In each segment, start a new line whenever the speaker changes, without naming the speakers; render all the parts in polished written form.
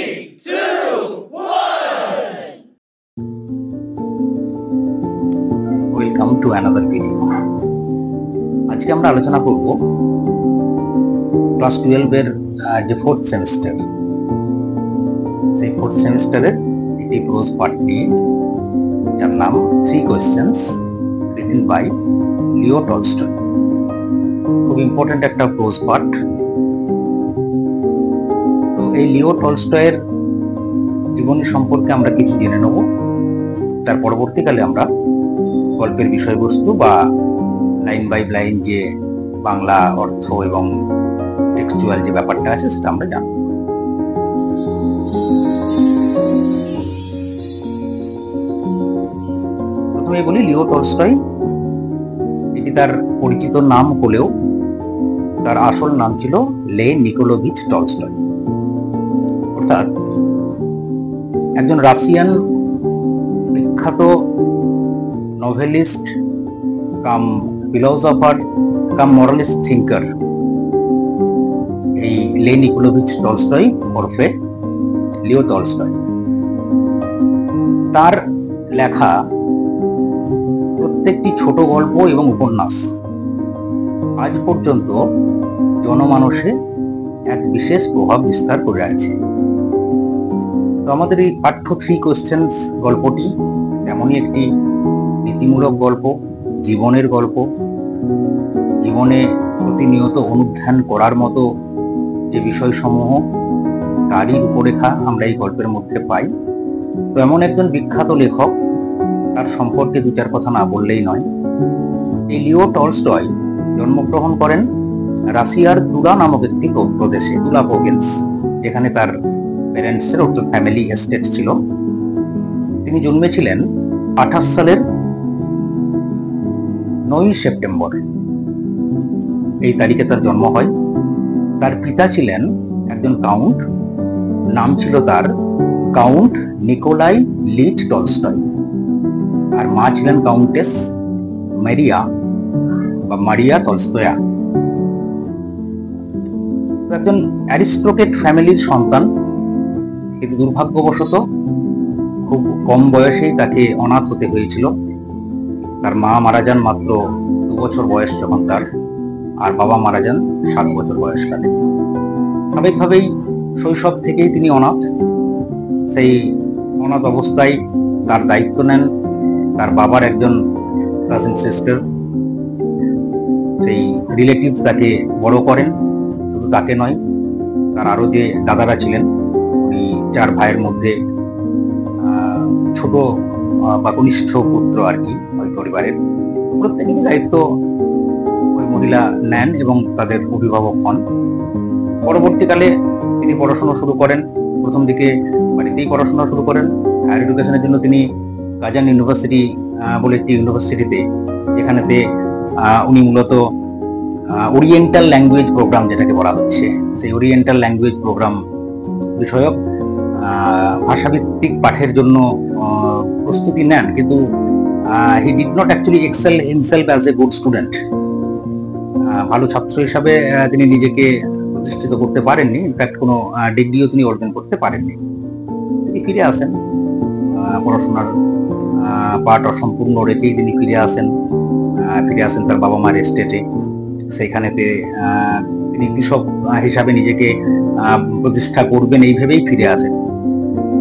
3, 2, 1.
Welcome to another video. আজকে আমরা আলোচনা করব ক্লাস 12 এর যে ফোর্থ সেমিস্টার, সেই ফোর্থ সেমিস্টারের একটি প্রোজ পার্ট নিয়ে, যার নাম 3 Questions written by Leo Tolstoy. খুব ইম্পর্টেন্ট একটা প্রোজ পার্ট। তো এই লিও টলস্টয়ের জীবনী সম্পর্কে আমরা কিছু জেনে নেব, তার পরবর্তীকালে আমরা গল্পের বিষয়বস্তু বা লাইন বাই লাইন যে বাংলা অর্থ এবং টেক্সচুয়াল যে ব্যাপারটা আছে সেটা আমরা জানব। প্রথমে বলি, লিও টলস্টয় এটি তার পরিচিত নাম হলেও তার আসল নাম ছিল লে নিকোলোভিচ টলস্টয়। অর্থাৎ একজন রাশিয়ান বিখ্যাত নভেলিস্ট কাম ফিলোসফার কাম মরালিস্ট থিঙ্কার এই লে নিকোলোভিচ টলস্টয় ওরফে লিও টলস্টয়। তার লেখা প্রত্যেকটি ছোট গল্প এবং উপন্যাস আজ পর্যন্ত জনমানসে এক বিশেষ প্রভাব বিস্তার করে আছে। তো আমাদের এই পাঠ্য 3 Questions গল্পটি তেমনই একটি নীতিমূলক গল্প, জীবনের গল্প, জীবনে প্রতিনিয়ত অনুধ্যান করার মতো যে বিষয়সমূহ তারই রূপরেখা আমরা এই গল্পের মধ্যে পাই। তো এমন একজন বিখ্যাত লেখক, তার সম্পর্কে 2-4 কথা না বললেই নয়। এই লিও টলস্টয় জন্মগ্রহণ করেন রাশিয়ার তুলা নামক একটি প্রদেশে, তুলা প্রভিন্স, যেখানে তার প্যারেন্টসের অর্থাৎ ফ্যামিলি এস্টেট ছিল। তিনি জন্মেছিলেন 28 সালের 9 সেপ্টেম্বর, এই তারিখে তার জন্ম হয়। তার পিতা ছিলেন একজন কাউন্ট, নাম ছিল তার কাউন্ট নিকোলাই লিচ টলস্টয়, আর মা ছিলেন কাউন্টেস মারিয়া বা মারিয়া টলস্টয়া। একজন অ্যারিস্টোক্রেট ফ্যামিলির সন্তান, কিন্তু দুর্ভাগ্যবশত খুব কম বয়সেই তাকে অনাথ হতে হয়েছিল। তার মা মারা যান মাত্র 2 বছর বয়স যখন তার, আর বাবা মারা যান 7 বছর বয়সকালে। স্বাভাবিকভাবেই শৈশব থেকেই তিনি অনাথ। সেই অনাথ অবস্থায় তার দায়িত্ব নেন তার বাবার একজন কাজিন সিস্টার। সেই রিলেটিভস তাকে বড় করেন। শুধু তাকে নয়, তার আরো যে দাদারা ছিলেন, উনি 4 ভাইয়ের মধ্যে ছোট বা কনিষ্ঠ পুত্র আর কি ওই পরিবারের। প্রত্যেকেরই দায়িত্ব ওই মহিলা নেন এবং তাদের অভিভাবক হন। পরবর্তীকালে তিনি পড়াশোনা শুরু করেন। প্রথম দিকে বাড়িতেই পড়াশোনা শুরু করেন। হায়ার এডুকেশনের জন্য তিনি কাজান ইউনিভার্সিটি বলে একটি ইউনিভার্সিটিতে, যেখানেতে উনি মূলত ওরিয়েন্টাল ল্যাঙ্গুয়েজ প্রোগ্রাম যেটাকে বলা হচ্ছে, সেই ওরিয়েন্টাল ল্যাঙ্গুয়েজ প্রোগ্রাম বিষয়ক ভাষাভিত্তিক পাঠের জন্য প্রস্তুতি নেন। কিন্তু he did not actually excel himself as a good student. ভালো ছাত্র হিসাবে তিনি নিজেকে প্রতিষ্ঠিত করতে পারেননি। ইনফ্যাক্ট কোনো ডিগ্রিও তিনি অর্জন করতে পারেননি। তিনি ফিরে আসেন, পড়াশোনার পাঠ অসম্পূর্ণ রেখেই তিনি ফিরে আসেন তার বাবা মার এস্টেটে। সেইখানেতে তিনি কৃষক হিসাবে নিজেকে প্রতিষ্ঠা করবেন এই ভেবেই ফিরে আসেন।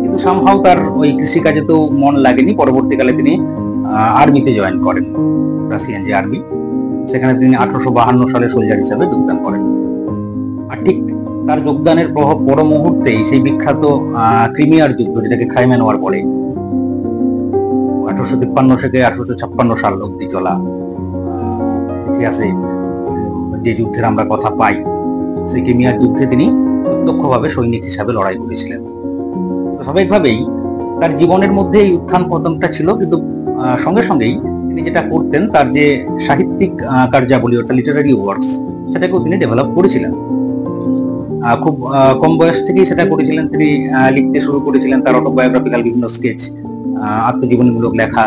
কিন্তু সামহাও তার ওই কৃষিকাজে তো মন লাগেনি। পরবর্তীকালে তিনি আর্মিতে জয়েন করেন, রাশিয়ান যে আর্মি, সেখানে তিনি 1852 সালে সোলজার হিসাবে যোগদান করেন। আর ঠিক তার যোগদানের পর মুহূর্তেই সেই বিখ্যাত ক্রিমিয়ার যুদ্ধ, যেটাকে ক্রাইমিয়ান ওয়ার বলে, 1853 থেকে 1856 সাল অব্দি চলা ইতিহাসে যে যুদ্ধের আমরা কথা পাই, সেই ক্রিমিয়ার যুদ্ধে তিনি প্রত্যক্ষভাবে সৈনিক হিসাবে লড়াই করেছিলেন। স্বাভাবিকভাবেই তার জীবনের মধ্যে এই উত্থান পতনটা ছিল, কিন্তু সঙ্গে সঙ্গেই তিনি যেটা করতেন, তার যে সাহিত্যিক কার্যাবলী অর্থাৎ লিটারারি ওয়ার্কস, সেটাকেও তিনি ডেভেলপ করেছিলেন। খুব কম বয়স থেকেই সেটা করেছিলেন। তিনি লিখতে শুরু করেছিলেন তার অটোবায়োগ্রাফিক্যাল বিভিন্ন স্কেচ, আত্মজীবনীমূলক লেখা।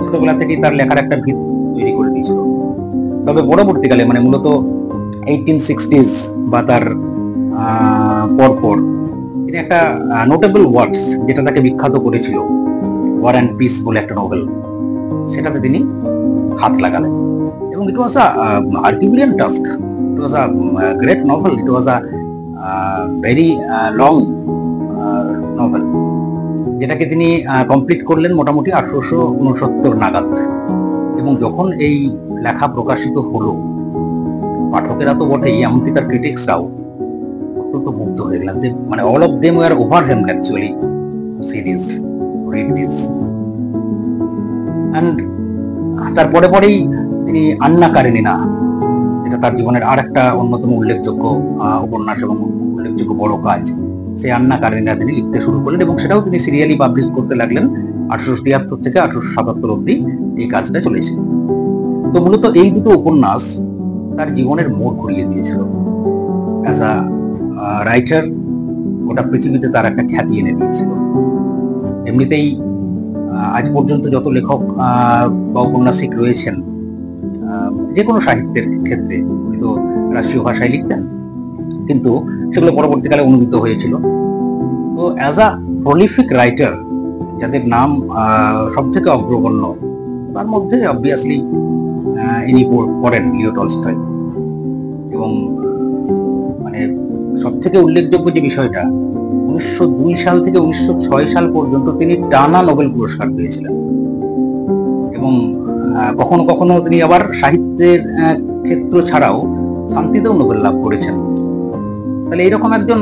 ছোটবেলা থেকেই তার লেখার একটা ভিত তৈরি করে দিয়েছিল। তবে পরবর্তীকালে, মানে মূলত 1860s বা তার পরপর তিনি একটা নোটেবল ওয়ার্কস, যেটা তাকে বিখ্যাত করেছিল, ওয়ার অ্যান্ড পিস বলে একটা নোবেল, সেটাতে তিনি হাত লাগালেন। এবং it was a Herculean task, it was a great novel, it was a very long novel, যেটাকে তিনি কমপ্লিট করলেন মোটামুটি 1869 নাগাদ। এবং যখন এই লেখা প্রকাশিত হলো, পাঠকেরা তো বটেই, এমনকি তার ক্রিটিক্সরাও অত্যন্ত মুগ্ধ হয়ে গেলেন, যে মানে all of them were overwhelmed actually to see this, read this. And তারপরে পরেই তিনি আন্না কারেনিনা, যেটা তার জীবনের আর একটা অন্যতম উল্লেখযোগ্য উপন্যাস এবং উল্লেখযোগ্য বড় কাজ, সেই আন্না কারেনিনা তিনি লিখতে শুরু করলেন, এবং সেটাও তিনি সিরিয়ালি পাবলিশ করতে লাগলেন। 1873 থেকে 1877 অব্দি এই কাজটা চলেছে। তো মূলত এই দুটো উপন্যাস তার জীবনের মোড় ঘুরিয়ে দিয়েছিল। অ্যাজ আ রাইটার গোটা পৃথিবীতে তার একটা খ্যাতি এনে দিয়েছিল। এমনিতেই আজ পর্যন্ত যত লেখক বা ঔপন্যাসিক রয়েছেন, যে কোনো সাহিত্যের ক্ষেত্রে, উনি তো রাষ্ট্রীয় ভাষায় লিখতেন, কিন্তু সেগুলো পরবর্তীকালে অনুদিত হয়েছিল। তো অ্যাজ আ প্রলিফিক রাইটার, যাদের নাম সব থেকে অগ্রগণ্য, তার মধ্যে অবভিয়াসলি ইনি পড়েন লিও টলস্টয়। এবং মানে সব থেকে উল্লেখযোগ্য যে বিষয়টা, 1902 সাল থেকে 1906 সাল পর্যন্ত তিনি টানা নোবেল পুরস্কার পেয়েছিলেন। এবং কখনো কখনো তিনি আবার সাহিত্যের ক্ষেত্র ছাড়াও শান্তিতেও নোবেল লাভ করেছেন। তাহলে এইরকম একজন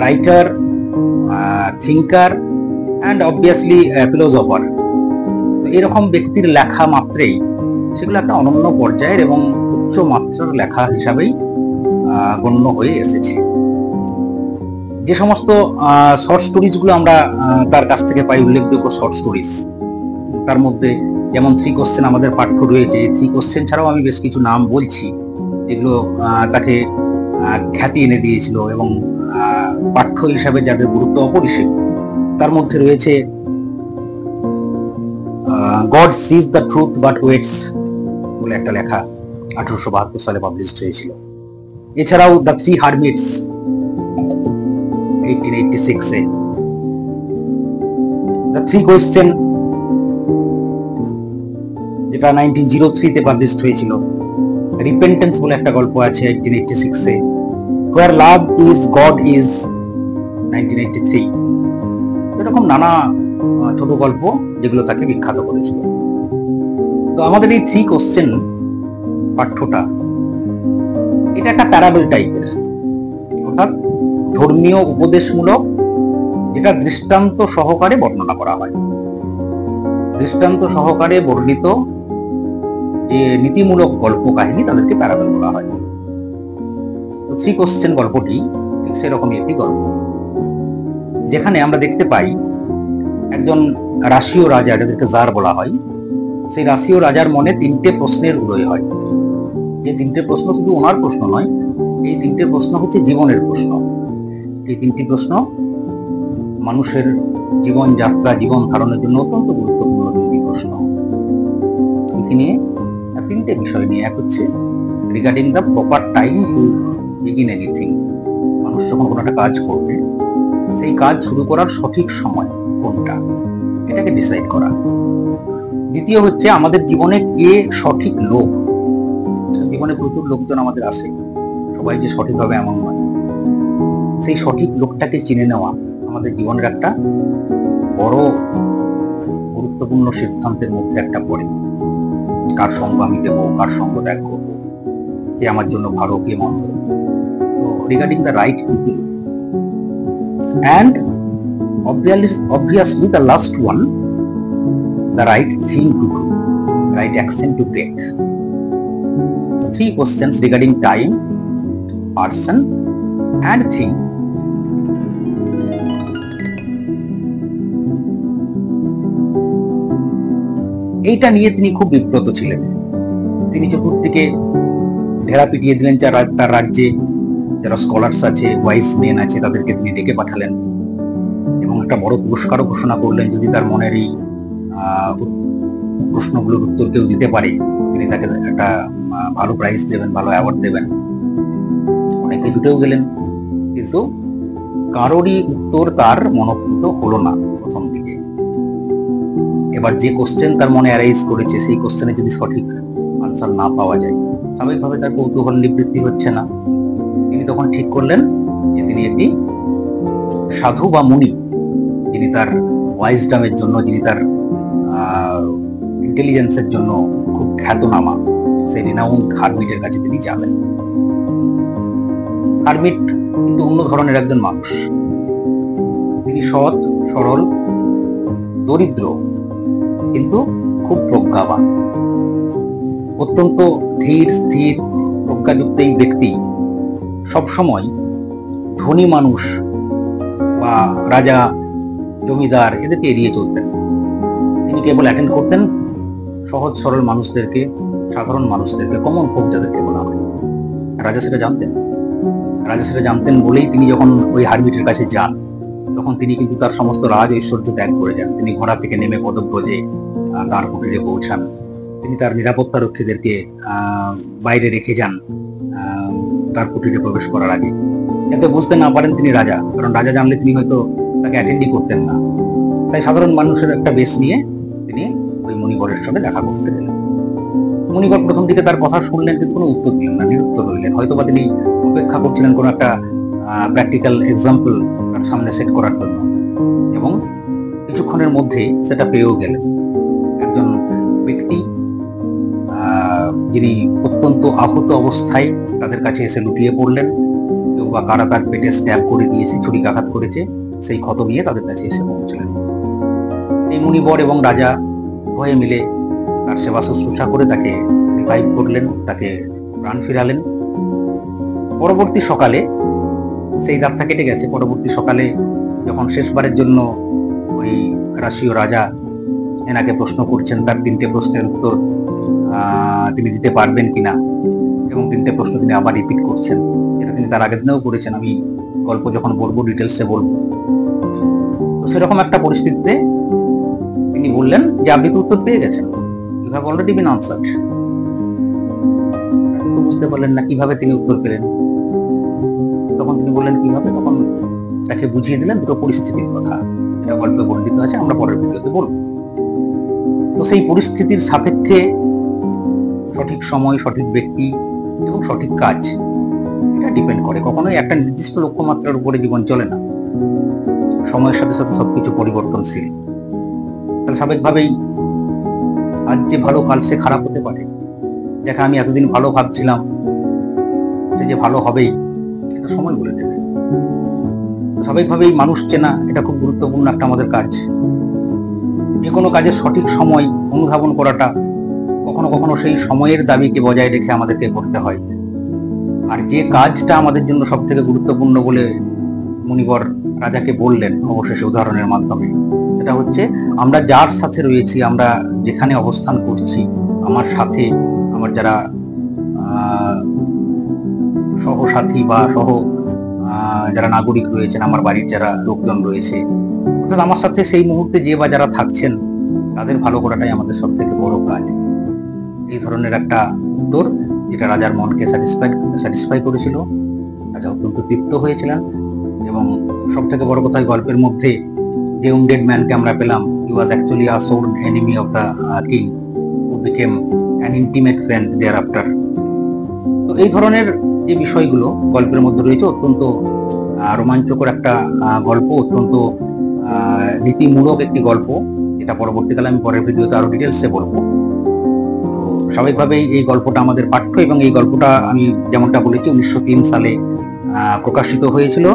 writer, thinker and obviously philosopher, তো এরকম ব্যক্তির লেখা মাত্রেই সেগুলো একটা অনন্য পর্যায়ের এবং উচ্চ মাত্রার লেখা হিসাবেই গণ্য হয়ে এসেছে। যে সমস্ত শর্ট স্টোরিজ গুলো আমরা তার কাছ থেকে পাই, উল্লেখযোগ্য শর্ট স্টোরিজ, তার মধ্যে যেমন 3 কোশ্চেন আমাদের পাঠ্য রয়েছে। 3 কোশ্চেন ছাড়াও আমি বেশ কিছু নাম বলছি, যেগুলো তাকে খ্যাতি এনে দিয়েছিল এবং পাঠ্য হিসাবে যাদের গুরুত্ব অপরিসীম। তার মধ্যে রয়েছে God sees the truth but waits বলে একটা লেখা, 1872 সালে পাবলিশড হয়েছিল। এছাড়াও দ্য 3 হারমিটস 1886 এ, দ্য 3 কোয়েশ্চেন যেটা 1903 তে পাবলিশড হয়েছিল। রিপেন্টেন্স বলে একটা গল্প আছে 1886 এ। হোয়ার লাভ ইজ গড ইজ 1983। এরকম নানা ছোট গল্প যেগুলো তাকে বিখ্যাত করেছিল। তো আমাদের এই 3 কোশ্চেন পাঠ্যটা, এটা একটা প্যারাবল টাইপের, অর্থাৎ ধর্মীয় উপদেশমূলক, যেটা দৃষ্টান্ত সহকারে বর্ণনা করা হয়। দৃষ্টান্ত সহকারে বর্ণিত যে নীতিমূলক গল্প কাহিনী, তাদেরকে প্যারাবল বলা হয়। তো 3 কোশ্চেন গল্পটি ঠিক সেরকমই একটি গল্প, যেখানে আমরা দেখতে পাই একজন রাশীয় রাজা, যাদেরকে জার বলা হয়, সেই রাশীয় রাজার মনে 3টে প্রশ্নের উদয় হয়। যে 3টে প্রশ্ন শুধু ওনার প্রশ্ন নয়, এই 3টে প্রশ্ন হচ্ছে জীবনের প্রশ্ন। এই 3টি প্রশ্ন মানুষের জীবন যাত্রা, জীবন ধারণের জন্য অত্যন্ত গুরুত্বপূর্ণ 3টি প্রশ্ন। এটি নিয়ে 3টে বিষয় নিয়ে, এক হচ্ছে regarding the proper time to begin anything, মানুষ যখন কোনো একটা কাজ করবে, সেই কাজ শুরু করার সঠিক সময় কোনটা, এটাকে ডিসাইড করা। দ্বিতীয় হচ্ছে আমাদের জীবনে কে সঠিক লোক। জীবনে প্রচুর লোকজন আমাদের আসে, সবাই যে সঠিক হবে এমন নয়। সেই সঠিক লোকটাকে চিনে নেওয়া আমাদের জীবনের একটা বড় গুরুত্বপূর্ণ সিদ্ধান্তের মধ্যে একটা পড়ে। কার সঙ্গ আমি দেব, কার সঙ্গ ত্যাগ করব, কে আমার জন্য ভালো, কে মন্দ। তো regarding the right people and obviously the last one, the right thing to do, the right action to take. The 3 questions regarding time, person and thing. এইটা নিয়ে তিনি খুব বিব্রত ছিলেন। তিনি চতুর্দিকে ঢেরা পিটিয়ে দিলেন, তার রাজ্যে যারা স্কলার্স আছে, ওয়াইজ মেন আছে, তাদেরকে তিনি ডেকে পাঠালেন এবং একটা বড় পুরস্কারও ঘোষণা করলেন। যদি তার মনের এই প্রশ্নগুলোর উত্তর কেউ দিতে পারে, তিনি তাকে একটা ভালো প্রাইজ দেবেন, ভালো অ্যাওয়ার্ড দেবেন। অনেকে জুটেও গেলেন, কিন্তু কারোরই উত্তর তার মনঃপূত হলো না প্রথম দিকে। এবার যে কোশ্চেন তার মনে অ্যারাইজ করেছে, সেই কোশ্চেনে যদি সঠিক আনসার না পাওয়া যায়, স্বাভাবিকভাবে তার কৌতূহল নিবৃত্তি হচ্ছে না। তিনি তখন ঠিক করলেন যে তিনি একটি সাধু বা মুনি, যিনি তার ওয়াইজডামের জন্য, যিনি তার ইন্টেলিজেন্সের জন্য খুব খ্যাতনামা, সেই রিনাউন্ড হারমিটের কাছে তিনি যাবেন। হারমিট কিন্তু অন্য ধরনের একজন মানুষ। তিনি সৎ, সরল, দরিদ্র, কিন্তু খুব প্রজ্ঞাবান, অত্যন্ত ধীর স্থির প্রজ্ঞাযুক্ত এই ব্যক্তি সবসময় ধনী মানুষ বা রাজা, জমিদার এদেরকে এড়িয়ে চলতেন। তিনি কেবল অ্যাটেন্ড করতেন সহজ সরল মানুষদেরকে, সাধারণ মানুষদেরকে, কমন ফোক যাদেরকে বলা হয়। রাজা সেটা জানতেন বলেই তিনি যখন ওই হারমিটের কাছে যান, তখন তিনি কিন্তু তার সমস্ত রাজ ঐশ্বর্য ত্যাগ করে যান। তিনি ঘোড়া থেকে নেমে পদব্রজে তার কুটিরে পৌঁছান। তিনি তার নিরাপত্তা রক্ষীদেরকে বাইরে রেখে যান তার কুটিরে প্রবেশ করার আগে, যাতে বুঝতে না পারেন তিনি রাজা, কারণ রাজা জানলে তিনি হয়তো তাকে অ্যাটেন্ডই করতেন না। তাই সাধারণ মানুষের একটা বেশ নিয়ে তিনি ওই মুনিবরের সঙ্গে দেখা করতে গেলেন। মুনিবর প্রথম দিকে তার কথা শুনলেন, কিন্তু কোনো উত্তর দিলেন না, নিরুত্তর রইলেন। হয়তোবা তিনি অপেক্ষা করছিলেন কোনো একটা প্র্যাকটিক্যাল এক্সাম্পল তার সামনে সেট করার জন্য, এবং কিছুক্ষণের মধ্যেই সেটা পেয়েও গেলেন। একজন ব্যক্তি যিনি অত্যন্ত আহত অবস্থায় তাদের কাছে এসে লুটিয়ে পড়লেন, কেউ বা কারা তার পেটে স্ট্যাব করে দিয়েছে, ছুরিকাঘাত করেছে, সেই ক্ষত নিয়ে তাদের কাছে এসে পৌঁছলেন। এই মুনিবর এবং রাজা উভয়ে মিলে তার সেবা শুশ্রূষা করে তাকে রিভাইভ করলেন, তাকে প্রাণ ফিরালেন। পরবর্তী সকালে, সেই রাতটা কেটে গেছে, পরবর্তী সকালে যখন শেষবারের জন্য ওই রাশীয় রাজা এনাকে প্রশ্ন করছেন, তার 3টে প্রশ্নের উত্তর তিনি দিতে পারবেন কিনা, এবং 3টে প্রশ্ন তিনি আবার রিপিট করছেন, যেটা তিনি তার আগের দিনেও করেছেন। আমি গল্প যখন বলবো ডিটেলসে বলবো। তো সেরকম একটা পরিস্থিতিতে তিনি বললেন যে আপনি তো উত্তর পেয়ে গেছেন, you have already been answered. তো বুঝতে পারলেন না কিভাবে তিনি উত্তর পেলেন। তখন তিনি বললেন কিভাবে, তখন তাকে বুঝিয়ে দিলেন দুটো পরিস্থিতির কথা, যেটা গল্পে বর্ণিত আছে, আমরা পরের ভিডিওতে বলবো। তো সেই পরিস্থিতির সাপেক্ষে সঠিক সময়, সঠিক ব্যক্তি এবং সঠিক কাজ, এটা ডিপেন্ড করে। কখনোই একটা নির্দিষ্ট লক্ষ্যমাত্রার উপরে জীবন চলে না, সময়ের সাথে সাথে সবকিছু পরিবর্তনশীল। তাহলে স্বাভাবিকভাবেই আজ যে ভালো, কাল সে খারাপ হতে পারে। যাকে আমি এতদিন ভালো ভাবছিলাম, সে যে ভালো হবেই, এটা সময় বলে দেবে। স্বাভাবিকভাবেই মানুষ চেনা এটা খুব গুরুত্বপূর্ণ একটা আমাদের কাজ। যে কোনো কাজের সঠিক সময় অনুধাবন করাটা কখনো কখনো সেই সময়ের দাবিকে বজায় রেখে আমাদেরকে করতে হয়। আর যে কাজটা আমাদের জন্য সব থেকে গুরুত্বপূর্ণ বলে মুনিবর রাজাকে বললেন অবশেষে উদাহরণের মাধ্যমে, সেটা হচ্ছে আমরা যার সাথে রয়েছি, আমরা যেখানে অবস্থান করছি, আমার সাথে আমার যারা সহসাথী বা যারা নাগরিক রয়েছেন, আমার বাড়ির যারা লোকজন রয়েছে, অর্থাৎ আমার সাথে সেই মুহূর্তে যে বা যারা থাকছেন, তাদের ভালো করাটাই আমাদের সব থেকে বড় কাজ। এই ধরনের একটা উত্তর, যেটা রাজার মনকে স্যাটিসফাই করেছিল। রাজা অত্যন্ত তৃপ্ত হয়েছিলেন, এবং সব থেকে বড় কথা, গল্পের মধ্যে যে উন্ডেড ম্যানকে আমরা পেলাম, he was actually a sworn enemy of the king who became an intimate friend thereafter. তো এই ধরনের যে বিষয়গুলো গল্পের মধ্যে রয়েছে, অত্যন্ত রোমাঞ্চকর একটা গল্প, অত্যন্ত নীতিমূলক একটি গল্প, যেটা পরবর্তীকালে আমি পরের ভিডিওতে আরো ডিটেলসে বলবো। তো স্বাভাবিকভাবেই এই গল্পটা আমাদের পাঠ্য, এবং এই গল্পটা আমি যেমনটা বলেছি 1903 সালে প্রকাশিত হয়েছিল।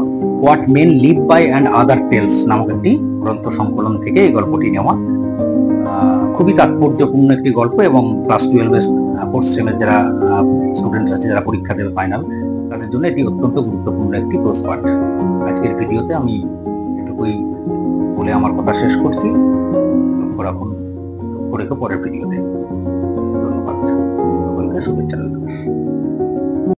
What men live by and other tales নামক একটি গ্রন্থ সংকলন থেকে এই গল্পটি নেওয়া। খুবই তাৎপর্যপূর্ণ একটি গল্প, এবং ক্লাস 12 ফোর্থ সেমের যারা স্টুডেন্টস আছে, যারা পরীক্ষা দেবে ফাইনাল, তাদের জন্য এটি অত্যন্ত গুরুত্বপূর্ণ একটি কোর্স পাঠ। আজকের ভিডিওতে আমি এটুকুই বলে আমার কথা শেষ করছি। লক্ষ্য রাখুন, লক্ষ্য রেখে পরের ভিডিওতে। ধন্যবাদ, সকলকে শুভেচ্ছা রইল।